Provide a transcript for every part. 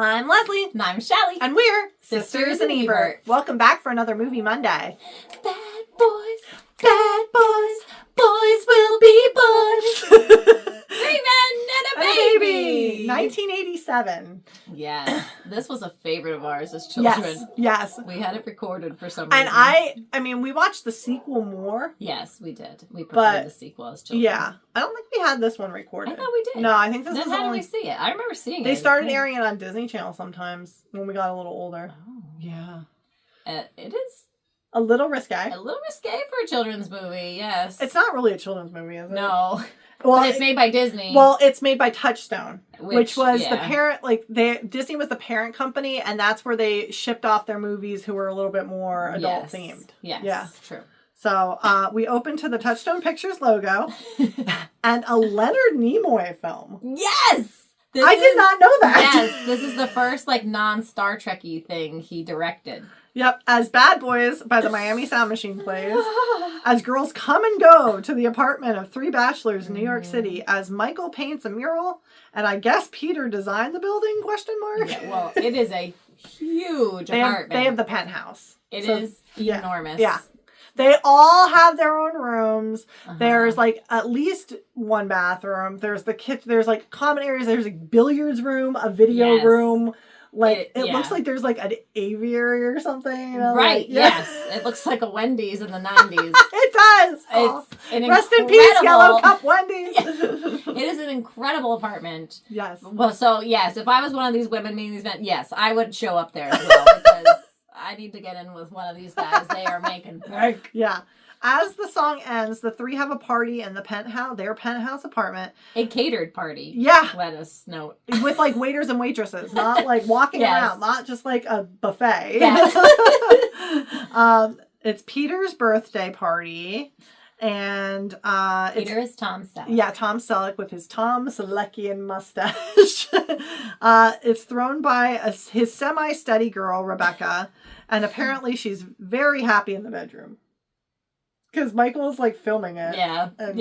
I'm Leslie. And I'm Shelly. And we're Sisters in Ebert. Welcome back for another Movie Monday. Bad boys, boys will be boys. 3 men and a baby. 1987. Yes, this was a favorite of ours as children. Yes. We had it recorded for some reason. And I mean, we watched the sequel more. Yes, we did. We preferred the sequel as children. Yeah. I don't think we had this one recorded. I thought we did. No, I think this then was how only... did we see it? I remember seeing it. They started airing it on Disney Channel sometimes when we got a little older. Oh. Yeah. It is a little risque. A little risque for a children's movie, yes. It's not really a children's movie, is it? No. Well, but it's made by Disney. Well, it's made by Touchstone, which was yeah. the parent, Disney was the parent company, and that's where they shipped off their movies who were a little bit more adult themed. Yes, yeah, true. So we opened to the Touchstone Pictures logo and a Leonard Nimoy film. Yes! I did not know that. Yes, this is the first non-Star Trek-y thing he directed. Yep, as Bad Boys by the Miami Sound Machine plays, as girls come and go to the apartment of 3 bachelors in New York City, as Michael paints a mural, and I guess Peter designed the building, ? Yeah, well, it is a huge apartment. They have the penthouse. It is enormous. Yeah. They all have their own rooms. There's at least one bathroom. There's the kitchen. There's common areas. There's a billiards room, a video room. It looks like there's an aviary or something. You know? Right, yes. It looks like a Wendy's in the 90s. It does. It's Rest in peace, Yellow Cup Wendy's. It is an incredible apartment. Yes. Well, so, yes, if I was one of these women meeting these men, yes, I would show up there as well because I need to get in with one of these guys. They are making bank. Yeah. As the song ends, the 3 have a party in their penthouse apartment. A catered party. Yeah. Let us know. With waiters and waitresses, not walking around, not just a buffet. Yes. It's Peter's birthday party. And Peter is Tom Selleck. Yeah, Tom Selleck with his Tom Seleckian mustache. It's thrown by his semi-steady girl, Rebecca. And apparently she's very happy in the bedroom. Because Michael's filming it. Yeah. And,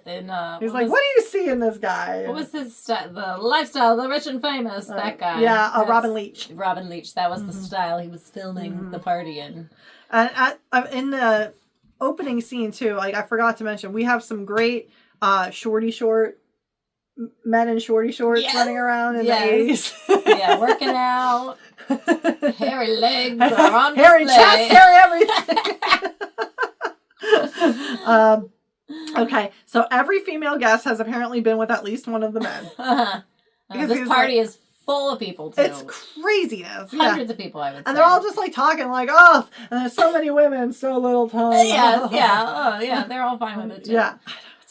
And he's what do you see in this guy? What was his style? The lifestyle, the rich and famous, that guy. Yeah, Robin Leach. Robin Leach. That was the style he was filming the party in. And in the opening scene, too, I forgot to mention, we have some great men in shorty shorts running around in the 80s. Yeah, working out. Hairy legs are on hairy display. chest, hairy everything. Okay, so every female guest has apparently been with at least one of the men. This party is full of people, too. It's craziness. Hundreds of people, I would say. And they're all just talking oh, and there's so many women, so little time. Yes, yeah. They're all fine with it, too. Yeah.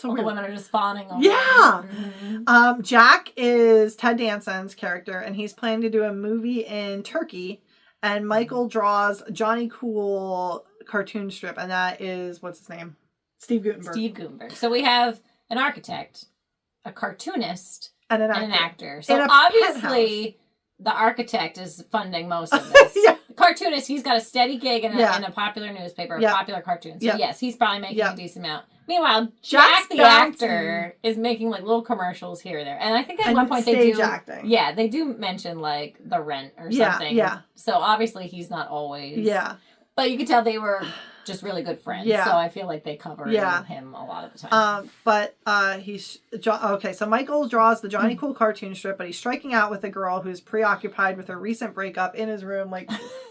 All the women are just fawning over it. Jack is Ted Danson's character, and he's planning to do a movie in Turkey, and Michael draws Johnny Cool cartoon strip, and that is, what's his name? Steve Guttenberg. So we have an architect, a cartoonist, and an actor. So obviously the architect is funding most of this. Yeah. The cartoonist, he's got a steady gig in a popular newspaper, a popular cartoon. So yes, he's probably making a decent amount. Meanwhile, Jack the actor is making little commercials here or there. And I think at one point they do acting. Yeah, they do mention the rent or something. Yeah. So obviously he's not always. Yeah. But you could tell they were just really good friends. Yeah. So I feel like they covered him a lot of the time. So Michael draws the Johnny Cool cartoon strip, but he's striking out with a girl who's preoccupied with her recent breakup in his room.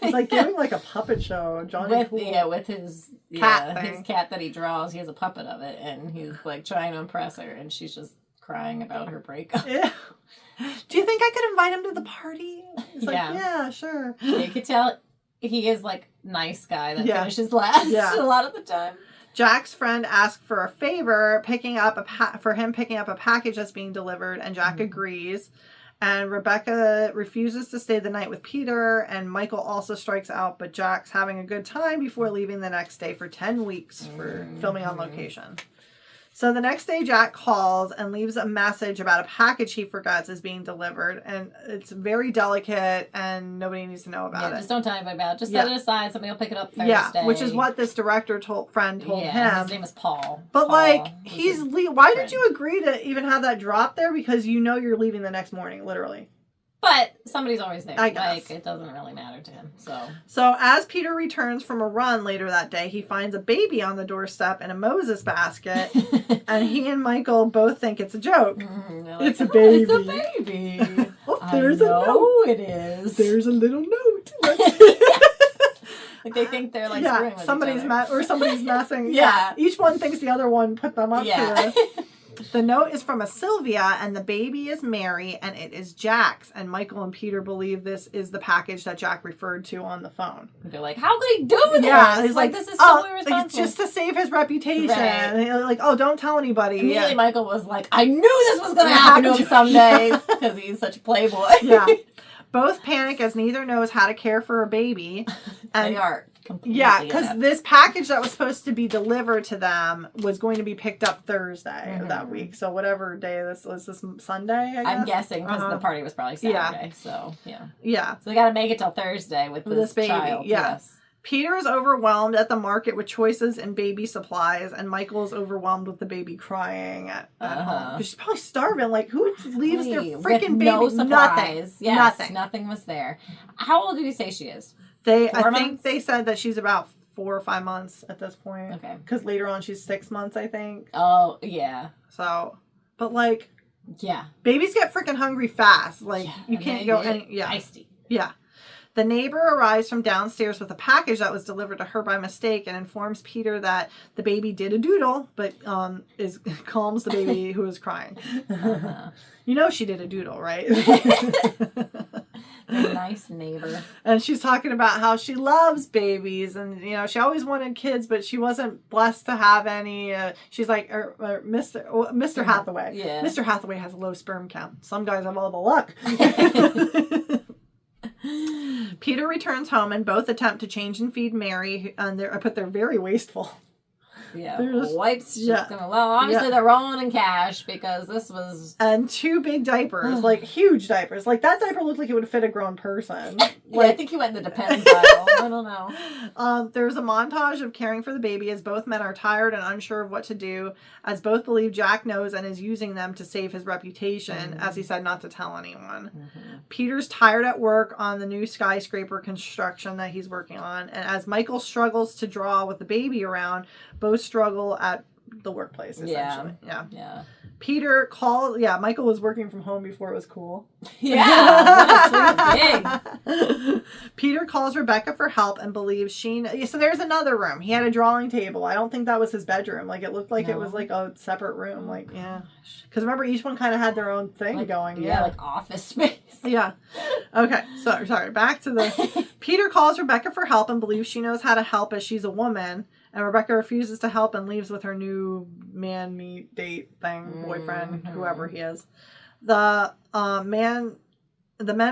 He's giving a puppet show. Johnny Cool. Yeah, with his cat his cat that he draws. He has a puppet of it, and he's trying to impress her, and she's just crying about her breakup. Yeah. Do you think I could invite him to the party? He's yeah, sure. You could tell he is nice guy that finishes last a lot of the time. Jack's friend asked for a favor, picking up a package that's being delivered, and Jack agrees. And Rebecca refuses to stay the night with Peter, and Michael also strikes out, but Jack's having a good time before leaving the next day for 10 weeks for filming on location. So the next day, Jack calls and leaves a message about a package he forgets is being delivered. And it's very delicate and nobody needs to know about it. Just don't tell anybody about it. Just set it aside. Somebody will pick it up Thursday. Yeah, which is what this director told him. His name is Paul. But why did you agree to even have that drop there? Because you know you're leaving the next morning, literally. But somebody's always there. I guess. Like, it doesn't really matter to him. So as Peter returns from a run later that day, he finds a baby on the doorstep in a Moses basket, and he and Michael both think it's a joke. Like, it's a baby. It's a baby. There's a note. It is. There's a little note. Like they think they're like screwing with somebody's each other. somebody's messing. Yeah. Each one thinks the other one put them up Yeah. to it. The note is from a Sylvia, and the baby is Mary, and it is Jack's. And Michael and Peter believe this is the package that Jack referred to on the phone. They're like, how could he do this? Yeah, he's like, this is so irresponsible. It's just to save his reputation. Right. And like, oh, don't tell anybody. Immediately, Michael was like, I knew this was going to happen to him someday because he's such a playboy. Yeah. Both panic as neither knows how to care for a baby. And they are. Yeah, because this package that was supposed to be delivered to them was going to be picked up Thursday of that week. So whatever day this was, this Sunday, I guess? I'm guessing because the party was probably Saturday. Yeah. So, yeah. Yeah. So they got to make it till Thursday with this baby. Child. Yes. Peter is overwhelmed at the market with choices in baby supplies, and Michael is overwhelmed with the baby crying at home. Because she's probably starving. Like, who leaves their freaking baby? No surprise. Nothing. Yes, nothing was there. How old do you say she is? I think they said that she's about 4 or 5 months at this point. Okay. Because later on she's 6 months, I think. Oh, yeah. So, but like, yeah, babies get freaking hungry fast. Like, you can't go any. Yeah. Feisty. Yeah. The neighbor arrives from downstairs with a package that was delivered to her by mistake and informs Peter that the baby did a doodle, but calms the baby who is crying. You know she did a doodle, right? A nice neighbor. And she's talking about how she loves babies, and she always wanted kids, but she wasn't blessed to have any. She's like, Mr. Hathaway. Yeah. Mr. Hathaway has a low sperm count. Some guys have all the luck. Peter returns home, and both attempt to change and feed Mary, and they're very wasteful. Yeah, wipes. Well, obviously they're rolling in cash because this was... And 2 big diapers, like huge diapers. Like that diaper looked like it would fit a grown person. I think he went in the depends aisle. I don't know. There's a montage of caring for the baby as both men are tired and unsure of what to do, as both believe Jack knows and is using them to save his reputation, as he said not to tell anyone. Peter's tired at work on the new skyscraper construction that he's working on, and as Michael struggles to draw with the baby around, both struggle at the workplace, essentially. Yeah. Peter called... Yeah, Michael was working from home before it was cool. Yeah, what a sweet gig. Peter calls Rebecca for help and believes so there's another room. He had a drawing table. I don't think that was his bedroom. Like, it looked like it was like a separate room. Like, yeah. Because remember, each one kind of had their own thing going. Yeah, like office space. Yeah. Okay, so sorry. Back to the... Peter calls Rebecca for help and believes she knows how to help as she's a woman. And Rebecca refuses to help and leaves with her new man-meet date thing, boyfriend, whoever he is. The men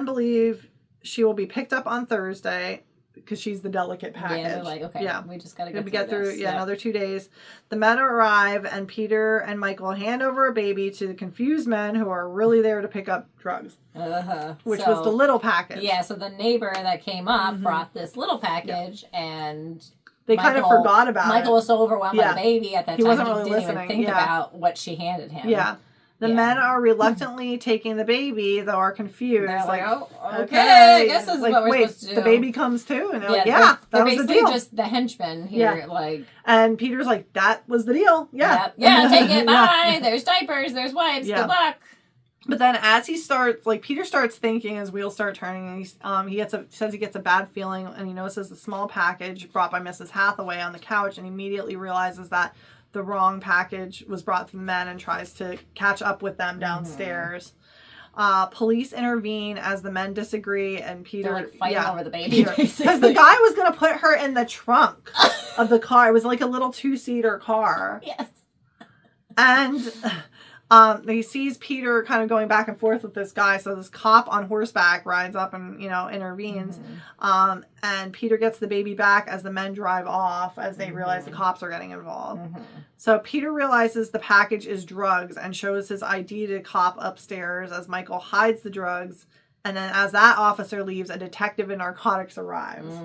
believe she will be picked up on Thursday because she's the delicate package. Yeah, they're like, okay, we just got to get through another 2 days. The men arrive, and Peter and Michael hand over a baby to the confused men who are really there to pick up drugs. Which was the little package. Yeah, so the neighbor that came up brought this little package, and... They kind of forgot about Michael was so overwhelmed by the baby at that time. He wasn't really didn't listening. Even think about what she handed him. Yeah. The men are reluctantly taking the baby, though are confused. They're like, oh, okay, I guess this is what we're supposed to do. The baby comes too? And they're like, that was the deal. Just the henchmen here. Like, and Peter's like, that was the deal. Yeah, take it. Bye. There's diapers. There's wipes. Good luck. But then as he starts, like, Peter starts thinking, his wheels start turning, and he says he gets a bad feeling, and he notices the small package brought by Mrs. Hathaway on the couch, and immediately realizes that the wrong package was brought to the men and tries to catch up with them downstairs. Police intervene as the men disagree, and Peter... They're like fighting over the baby. Because the guy was going to put her in the trunk of the car. It was like a little 2-seater car. Yes. And... he sees Peter kind of going back and forth with this guy. So this cop on horseback rides up and, intervenes. And Peter gets the baby back as the men drive off as they realize the cops are getting involved. So Peter realizes the package is drugs and shows his ID to cop upstairs as Michael hides the drugs. And then as that officer leaves, a detective in narcotics arrives,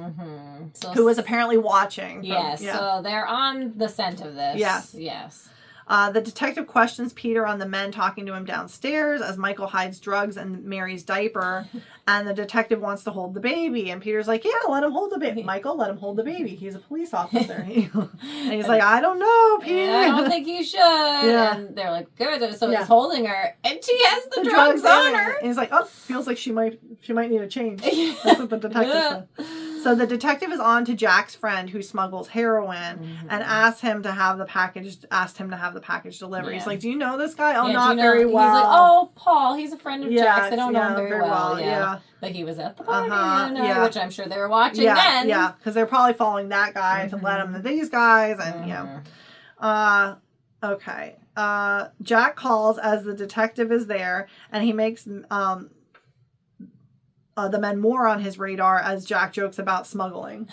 who was apparently watching. So they're on the scent of this. Yes. The detective questions Peter on the men talking to him downstairs as Michael hides drugs in Mary's diaper, and the detective wants to hold the baby, and Peter's like, yeah, let him hold the baby. Michael, let him hold the baby. He's a police officer. And he's like, I don't know, Peter. I don't think you should. Yeah. And they're like, good. So he's holding her, and she has the drugs on her. And he's like, oh, feels like she might need a change. That's what the detective said. So the detective is on to Jack's friend who smuggles heroin and asked him to have the package delivered. He's like, do you know this guy? Oh, not very well. He's like, oh, Paul, he's a friend of Jack's. I don't know him very well. Yeah. But he was at the party, which I'm sure they were watching then. Yeah, because they're probably following that guy to let him to these guys. And, okay. Jack calls as the detective is there, and he makes the men more on his radar as Jack jokes about smuggling.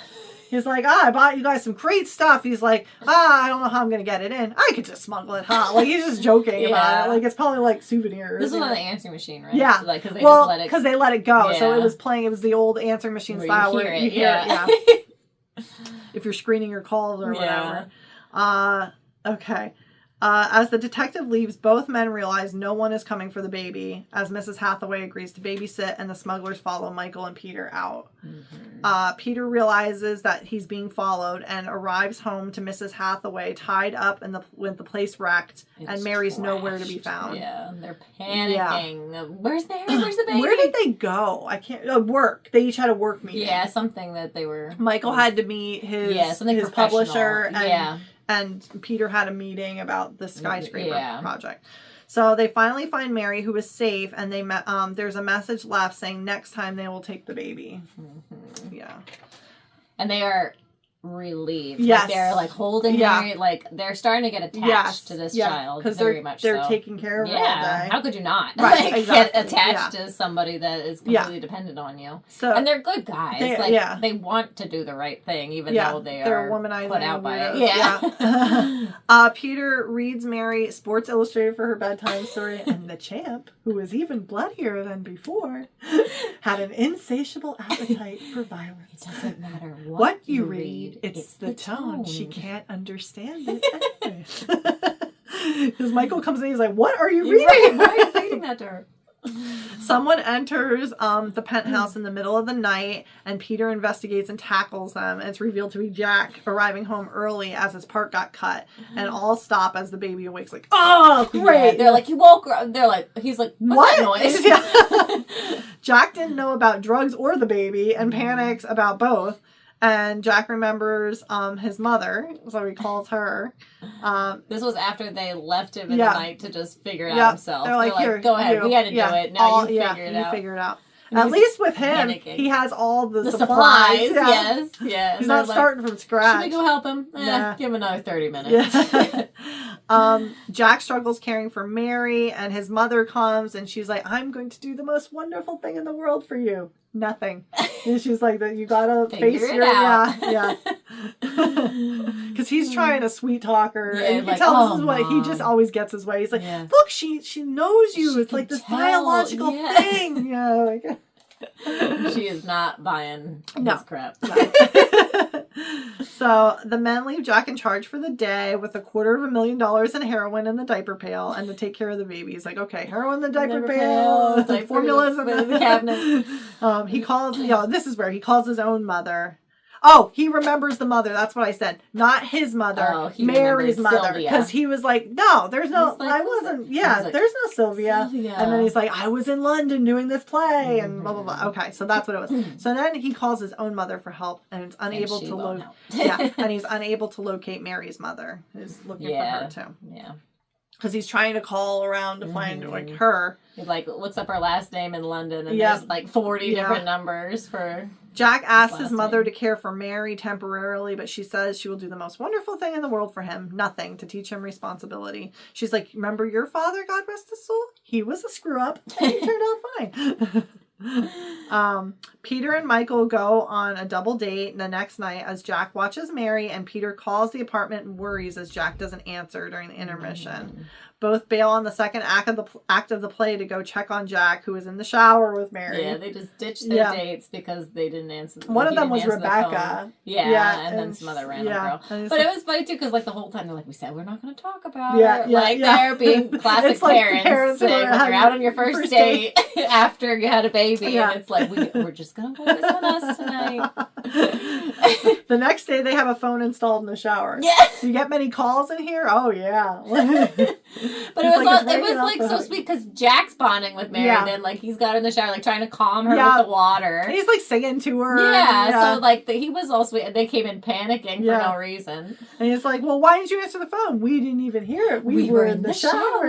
He's like, I bought you guys some great stuff. He's like, I don't know how I'm going to get it in. I could just smuggle it, huh? Like, he's just joking about it. Like, it's probably like souvenirs. This was on the answering machine, right? Yeah. Like, because they let it go. Yeah. So it was playing, it was the old answering machine style where you hear it. Yeah. If you're screening your calls or whatever. Okay. As the detective leaves, both men realize no one is coming for the baby, as Mrs. Hathaway agrees to babysit and the smugglers follow Michael and Peter out. Peter realizes that he's being followed and arrives home to Mrs. Hathaway tied up with the place wrecked, and Mary's nowhere to be found. Yeah, they're panicking. Yeah. Where's Mary? Where's the baby? Where did they go? I can't... work. They each had a work meeting. Yeah, something that they were... Michael had to meet his publisher and Peter had a meeting about the skyscraper project. So they finally find Mary, who is safe, and there's a message left saying next time they will take the baby. Yeah. And they are relieved. Yes. Like they're like holding Mary, like they're starting to get attached to this child very much. They're taking care of her all day. How could you not? Right, like, get attached to somebody that is completely dependent on you. So, and they're good guys. They want to do the right thing, even though they're womanizing put out by it. Yeah. Peter reads Mary Sports Illustrated for her bedtime story, and the champ, who was even bloodier than before, had an insatiable appetite for violence. It doesn't matter what you read. It's the tone. She can't understand it. Because Michael comes in and he's like, what are you reading? Right. Why are you reading that to her? Someone enters the penthouse in the middle of the night, and Peter investigates and tackles them. And it's revealed to be Jack arriving home early as his part got cut. And all stop as the baby awakes. Like, oh, great! Yeah, they're like, he woke her. They're like, he's like, what's that noise? Jack didn't know about drugs or the baby, and panics about both. And Jack remembers his mother, so he calls her. This was after they left him in the night to just figure it out himself. They're like, here, go ahead, we had to do it. Now you figure it out. At least with him, he has all the supplies. Yes, yeah. He's not starting from scratch. Should we go help him? Give him another 30 minutes. Yeah. Jack struggles caring for Mary, and his mother comes, and she's like, I'm going to do the most wonderful thing in the world for you. Nothing. And she's like, that you gotta face your because he's trying to sweet talk her, and you can tell this is what he just always gets his way. He's like, look, she knows you. It's like this biological thing. She is not buying this crap. No. So the men leave Jack in charge for the day with $250,000 in heroin in the diaper pail and to take care of the baby. He's like, okay, heroin in the diaper pail, formulas in the cabinet. He calls, this is where he calls his own mother. Oh, he remembers the mother. That's what I said. Not his mother, Mary's mother. Because he was like, no, there's no, I wasn't, there's no Sylvia. And then he's like, I was in London doing this play and blah, blah, blah. Okay, so that's what it was. So then he calls his own mother for help and is unable to locate. And he's unable to locate Mary's mother. He's looking for her too. Yeah. Because he's trying to call around to find her. He looks up her last name in London and there's 40 different numbers for... Jack asks his mother to care for Mary temporarily, but she says she will do the most wonderful thing in the world for him. Nothing to teach him responsibility. She's like, remember your father, God rest his soul? He was a screw up and he turned out fine. Peter and Michael go on a double date the next night as Jack watches Mary, and Peter calls the apartment and worries as Jack doesn't answer during the intermission. Both bail on the second act of the play to go check on Jack, who is in the shower with Mary. Yeah, they just ditched their dates because they didn't answer. One of them was Rebecca. And then some other random girl. But it was funny too because like the whole time they're like, we said we're not going to talk about it. They're being classic parents saying when you're out on your first date after you had a baby, and it's like we're just going to focus on us tonight. The next day they have a phone installed in the shower. Yeah. Do you get many calls in here? Oh yeah. But it was like so sweet because Jack's bonding with Mary. Yeah. Then like he's got her in the shower, like trying to calm her with the water. And he's like singing to her. Yeah. So like he was all sweet, and they came in panicking for no reason. And he's like, "Well, why didn't you answer the phone? We didn't even hear it. We were in the shower."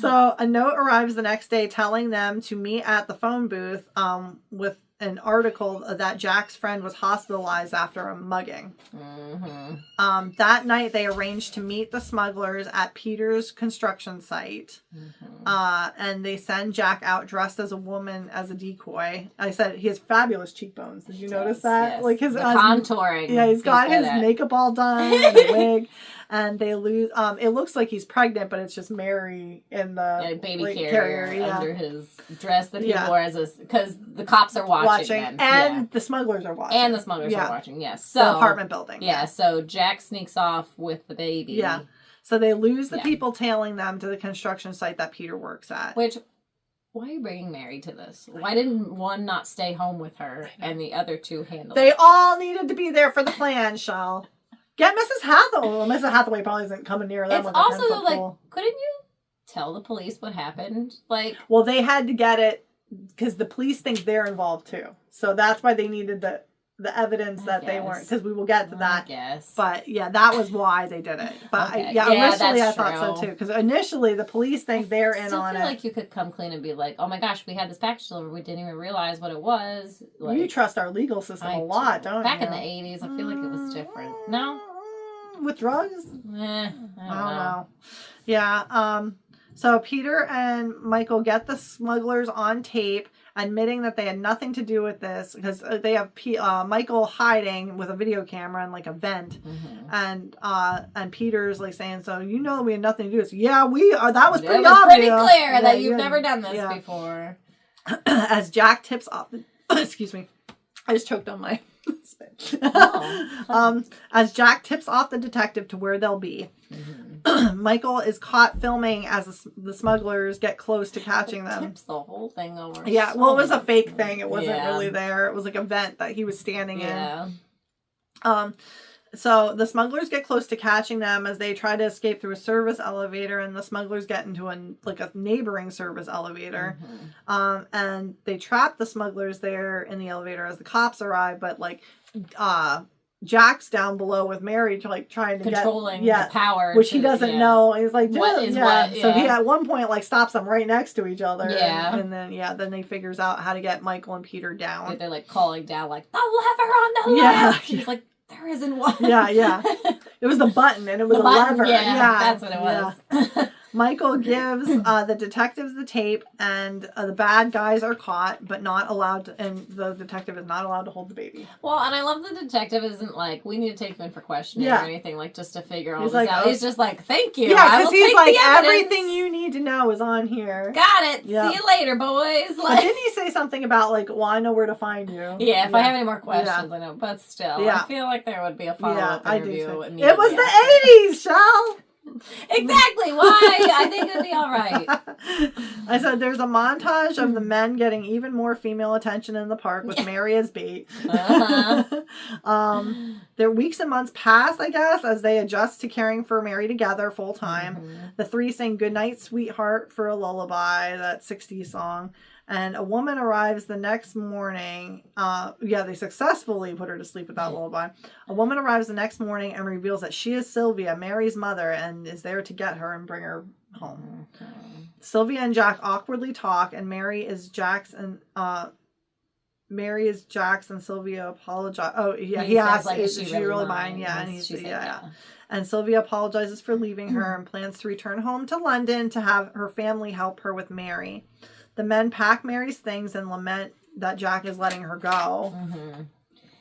So a note arrives the next day telling them to meet at the phone booth with an article that Jack's friend was hospitalized after a mugging. Mm-hmm. That night, they arranged to meet the smugglers at Peter's construction site. Mm-hmm. And they send Jack out dressed as a woman as a decoy. I said he has fabulous cheekbones. Did you notice that? Yes. Like his contouring. Yeah, he's got his makeup all done and a wig. And they lose. It looks like he's pregnant, but it's just Mary in the baby carrier under his dress that he wore because the cops are watching them. And the smugglers are watching. And the smugglers are watching. Yes, so the apartment building. Yeah, so Jack sneaks off with the baby. Yeah, so they lose the people tailing them to the construction site that Peter works at. Which. Why are you bringing Mary to this? Why didn't one not stay home with her and the other two handle it? They all needed to be there for the plan, Shell. Get Mrs. Hathaway. Well, Mrs. Hathaway probably isn't coming near them. It's also like, couldn't you tell the police what happened? Like, well, they had to get it because the police think they're involved too. So that's why they needed the evidence that they weren't. Because we will get to that. Yes. But yeah, that was why they did it. But initially I thought so too. Because initially the police think they're in on it. I feel like you could come clean and be like, "Oh my gosh, we had this package delivered. We didn't even realize what it was." Like, you trust our legal system a lot, don't you? Back in the 80s, I feel like it was different. No. With drugs? I don't know. Yeah. So Peter and Michael get the smugglers on tape, admitting that they had nothing to do with this because they have Michael hiding with a video camera in like a vent, and Peter's like saying, "So we had nothing to do with this." Yeah, we are. That was pretty obvious. Pretty clear that you've never done this before. As Jack tips off, excuse me, I just choked on my. As Jack tips off the detective to where they'll be, Michael is caught filming as the smugglers get close to catching them. Tips the whole thing over. Yeah, well, it was a fake thing. It wasn't really there. It was like a vent that he was standing in. So the smugglers get close to catching them as they try to escape through a service elevator, and the smugglers get into a neighboring service elevator. And they trap the smugglers there in the elevator as the cops arrive, but Jack's down below with Mary trying to controlling the power, which he doesn't know. He's like, what is what? So he at one point stops them right next to each other. Yeah, and then he figures out how to get Michael and Peter down. They're calling down the lever on the left. He's like, there isn't one. Yeah. It was the button and it was a lever. Yeah, that's what it was. Michael gives the detectives the tape, and the bad guys are caught, but not allowed to, and the detective is not allowed to hold the baby. Well, and I love the detective isn't like, we need to take him in for questioning or anything, just to figure all this out. He's just like, thank you. Yeah, because he's like, everything you need to know is on here. Got it. Yeah. See you later, boys. But didn't he say something about well, I know where to find you? Yeah, if I have any more questions, I know. But still, I feel like there would be a follow-up interview. It was the 80s, Shell. Exactly. Why? I think it'd be all right. I said there's a montage of the men getting even more female attention in the park with Mary as bait. Their weeks and months pass, I guess, as they adjust to caring for Mary together full time. The three sing "Goodnight, Sweetheart" for a lullaby, that 60s song. And a woman arrives the next morning. They successfully put her to sleep with that lullaby. A woman arrives the next morning and reveals that she is Sylvia, Mary's mother, and is there to get her and bring her home. Sylvia and Jack awkwardly talk, and Mary is Jack's and Mary is Jack's and Sylvia apologize. Oh, yeah, he says, asks, like, is she really mine? Yeah, and he's, yeah. And Sylvia apologizes for leaving her and plans to return home to London to have her family help her with Mary. The men pack Mary's things and lament that Jack is letting her go.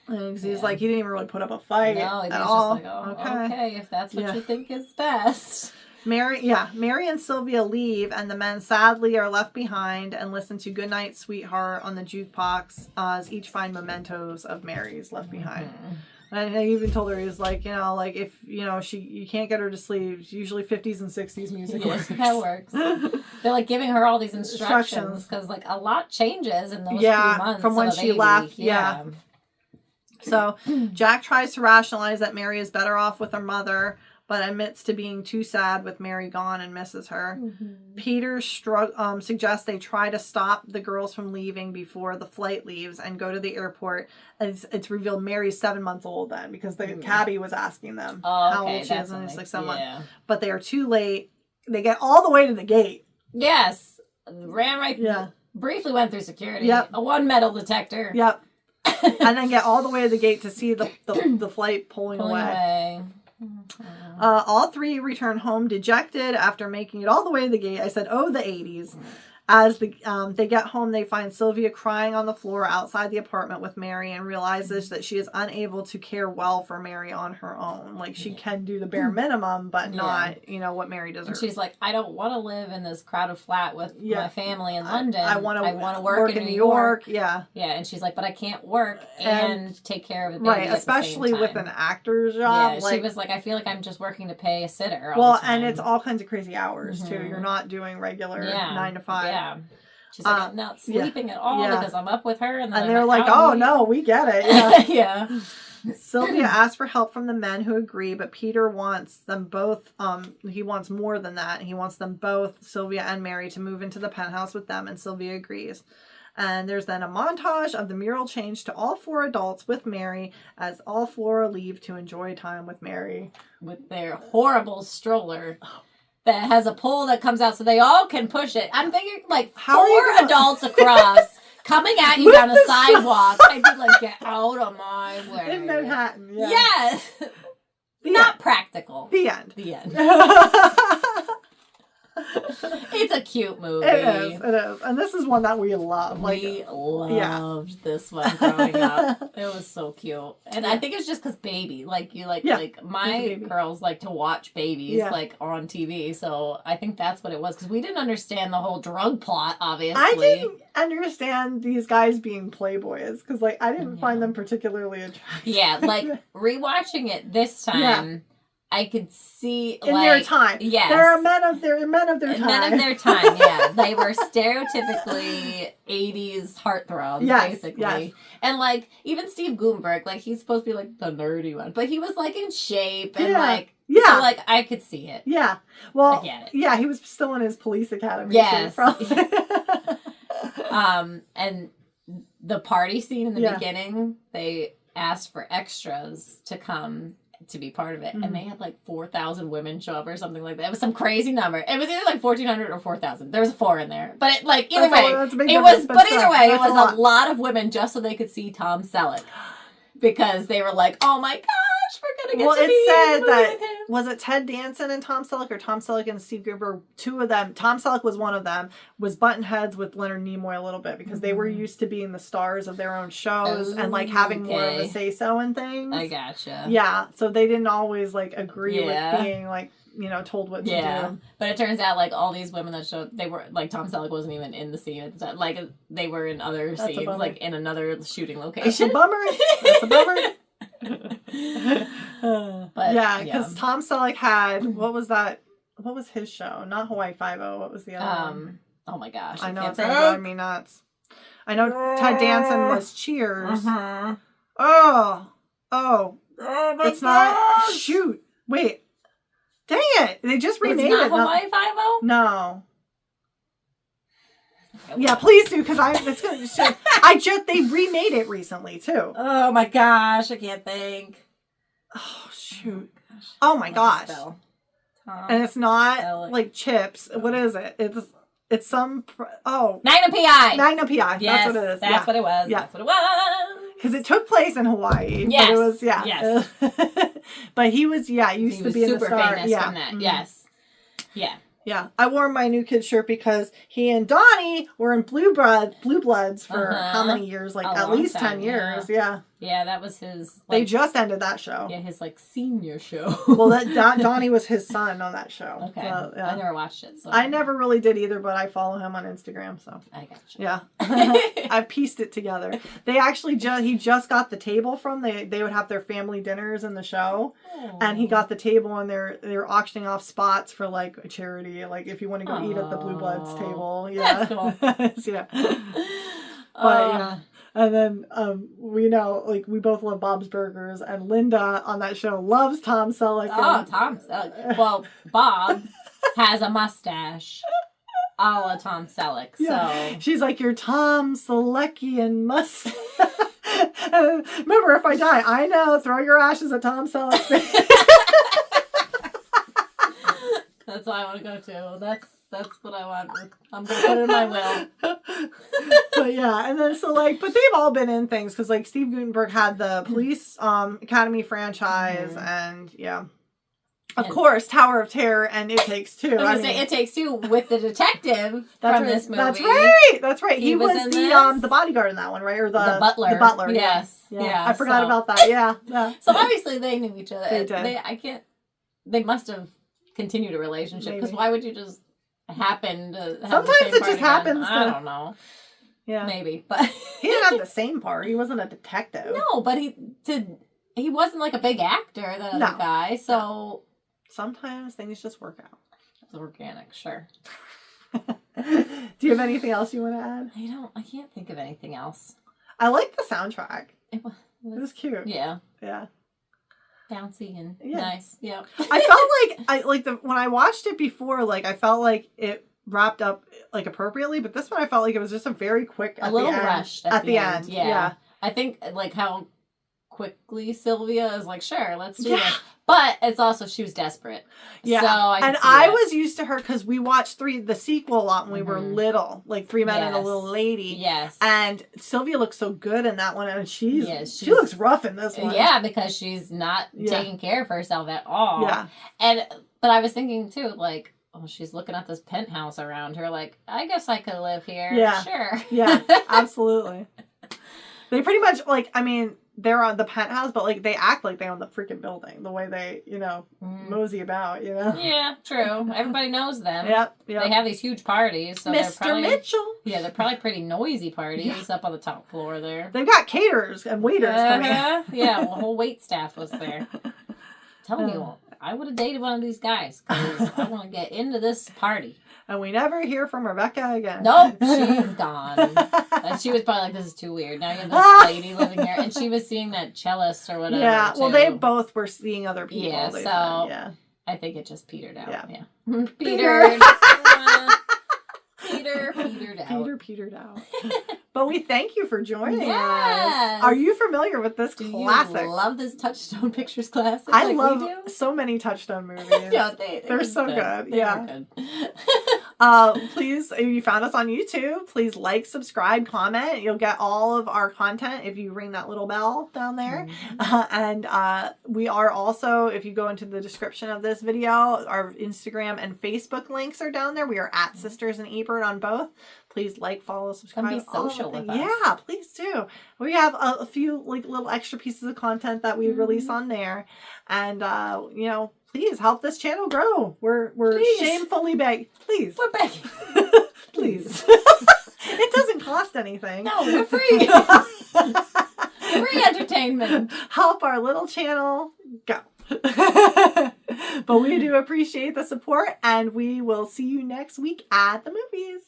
And he's like, he didn't even really put up a fight at all. Just like, okay, if that's what you think is best. Mary and Sylvia leave, and the men sadly are left behind and listen to Goodnight Sweetheart on the jukebox as each find mementos of Mary's left behind. And I even told her, he was like, like if, you can't get her to sleep, usually 50s and 60s music works. That works. They're like giving her all these instructions because like a lot changes in those few months from when she left. Yeah. So Jack tries to rationalize that Mary is better off with her mother, but admits to being too sad with Mary gone and misses her. Peter suggests they try to stop the girls from leaving before the flight leaves and go to the airport. It's revealed Mary's 7 months old then, because the cabbie was asking them how old she is, and it's like 7 months. But they are too late. They get all the way to the gate. Yes. Ran right briefly went through security. Yep. A 1 metal detector. Yep. And then get all the way to the gate to see the flight pulling away. All three return home dejected after making it all the way to the gate. I said, oh, the 80s. As they get home, they find Sylvia crying on the floor outside the apartment with Mary and realizes that she is unable to care well for Mary on her own. Like, she can do the bare minimum, but not, what Mary deserves. And she's like, I don't want to live in this crowded flat with my family in London. I want to work in New York. Yeah. Yeah, and she's like, but I can't work and take care of the baby right, especially with an actor's job. Yeah, she was like, I feel like I'm just working to pay a sitter all the time. And it's all kinds of crazy hours, too. You're not doing regular 9 to 5. Yeah. She's like, I'm not sleeping at all because I'm up with her. And they're like, oh, no, we get it. Yeah. Sylvia asks for help from the men who agree, but Peter wants them both. He wants more than that. He wants them both, Sylvia and Mary, to move into the penthouse with them, and Sylvia agrees. And there's then a montage of the mural change to all 4 adults with Mary as all 4 leave to enjoy time with Mary. With their horrible stroller. That has a pole that comes out so they all can push it. I'm thinking like how 4 adults across coming at you down a sidewalk. I'd be like, get out of my way. In Manhattan, yeah. Yes. Not practical. The end. The end. It's a cute movie. It is. And this is one that we love. We loved this one growing up. It was so cute. And I think it's just because baby. Like my girls like to watch babies like on TV. So I think that's what it was. Because we didn't understand the whole drug plot, obviously. I didn't understand these guys being playboys. Because I didn't find them particularly attractive. Yeah, rewatching it this time. Yeah. I could see in their time. Yes. They're men of their time. Men of their time, yeah. They were stereotypically 80s heartthrobs, basically. Yes. And even Steve Gutenberg, he's supposed to be the nerdy one. But he was in shape and so I could see it. Yeah. Well, I get it. Yeah, he was still in his police academy. Yes. And the party scene in the beginning, they asked for extras to come to be part of it, and they had 4,000 women show up or something like that. It was some crazy number. It was either 1,400 or 4,000. There was a 4 in there, but either way, it was a lot of women just so they could see Tom Selleck, because they were like, "Oh my gosh, we're gonna get to be in the movie with him." Was it Ted Danson and Tom Selleck, or Tom Selleck and Steve Gutenberg? 2 of them. Tom Selleck was one of them. Was button heads with Leonard Nimoy a little bit because they were used to being the stars of their own shows and having more of a say so in things. I gotcha. Yeah, so they didn't always agree with being told what to do. But it turns out all these women that showed, they were Tom Selleck wasn't even in the scene at the time. They were in other scenes, in another shooting location. That's a bummer. That's a bummer. But because Tom Selleck had what was his show? Not Hawaii Five-0. What was the other one? Oh my gosh, I know it's gonna drive me nuts. I know Ted Danson was Cheers. Oh my it's gosh. Not. Shoot, wait, dang it! They just remade it. Hawaii Five-0? No. Yeah, please do, because they remade it recently too. Oh my gosh, I can't think. Oh shoot! Oh my gosh! And it's not Chips. What is it? It's some... Magnum P.I. Magnum P.I. Yes, that's what it is. That's what it was. Yeah. That's what it was. Because it took place in Hawaii. Yes. But it was, Yes. But he was, used to be in the star. Super famous from that. Mm-hmm. Yes. Yeah. Yeah, I wore my new kid shirt because he and Donnie were in Blue Bloods for how many years? Like at least 10 years. Yeah. Yeah, that was his. They just ended that show. Yeah, his senior show. Well, Donnie was his son on that show. Okay, so, yeah. I never watched it. So I never really did either, but I follow him on Instagram. So I got you. Yeah, I've pieced it together. They actually he just got the table from they would have their family dinners in the show, and he got the table and they're auctioning off spots for like a charity, like if you want to go eat at the Blue Bloods table. Yeah, that's cool. Yeah, but yeah. And then we know, like, we both love Bob's Burgers, and Linda on that show loves Tom Selleck. Oh, Tom Selleck. Well, Bob has a mustache a la Tom Selleck, so... She's like, your Tom Seleckian mustache. Remember, if I die, I know, throw your ashes at Tom Selleck's face. That's what I want to go to. That's what I want. I'm going to put it in my will. But yeah, and then but they've all been in things because like Steve Guttenberg had the Police Academy franchise, and of course Tower of Terror and It Takes Two. I was going to say It Takes Two with the detective from this movie. That's right. He was the bodyguard in that one, right? Or the butler. The butler. Yes. Yeah. I forgot about that. Yeah. So obviously they knew each other. They did. They must have continued a relationship because why would you just happen to have sometimes it just happens. I don't know. Yeah, maybe, but he didn't have the same part. He wasn't a detective. No, but he wasn't like a big actor. The other guy, so sometimes things just work out. It's organic, sure. Do you have anything else you want to add? I can't think of anything else. I like the soundtrack. It was cute. Yeah. bouncy and nice. Yeah. I felt like when I watched it before, like I felt like it wrapped up like appropriately, but this one I felt like it was just a very quick a little rushed at the end. Yeah. I think like how quickly Sylvia is like, sure, let's do it. But it's also she was desperate. Yeah. So I was used to her because we watched the sequel a lot when we were little, like Three Men and a Little Lady. Yes. And Sylvia looks so good in that one, and she looks rough in this one. Yeah, because she's not taking care of herself at all. Yeah. But I was thinking too, like, oh, she's looking at this penthouse around her, like, I guess I could live here. Yeah. Sure. Yeah, absolutely. They pretty much, like, I mean, they're on the penthouse, but, like, they act like they own the freaking building. The way they, mosey about, Yeah, true. Everybody knows them. Yep. They have these huge parties. So Mr. Mitchell. Yeah, they're probably pretty noisy parties up on the top floor there. They've got caterers and waiters coming in. Yeah, the whole wait staff was there. Telling you, I would have dated one of these guys because I want to get into this party. And we never hear from Rebecca again. Nope, she's gone. And she was probably like, this is too weird. Now you have this lady living here. And she was seeing that cellist or whatever. Yeah, too. well, they both were seeing other people. Yeah, so I think it just petered out. Yeah. Petered. Petered out. But we thank you for joining us. Are you familiar with this classic? You love this Touchstone Pictures classic? I love so many Touchstone movies. Yeah, they're so good. They're good. Please, if you found us on YouTube, please like, subscribe, comment. You'll get all of our content if you ring that little bell down there. And we are also, if you go into the description of this video, our Instagram and Facebook links are down there. We are at Sisters and Ebert on both. Please like, follow, subscribe. And be social with us. Yeah, please do. We have a few like little extra pieces of content that we release on there, and please help this channel grow. We're shamefully begging. Please, we're begging. Please. It doesn't cost anything. No, we're free. Free entertainment. Help our little channel go. But we do appreciate the support, and we will see you next week at the movies.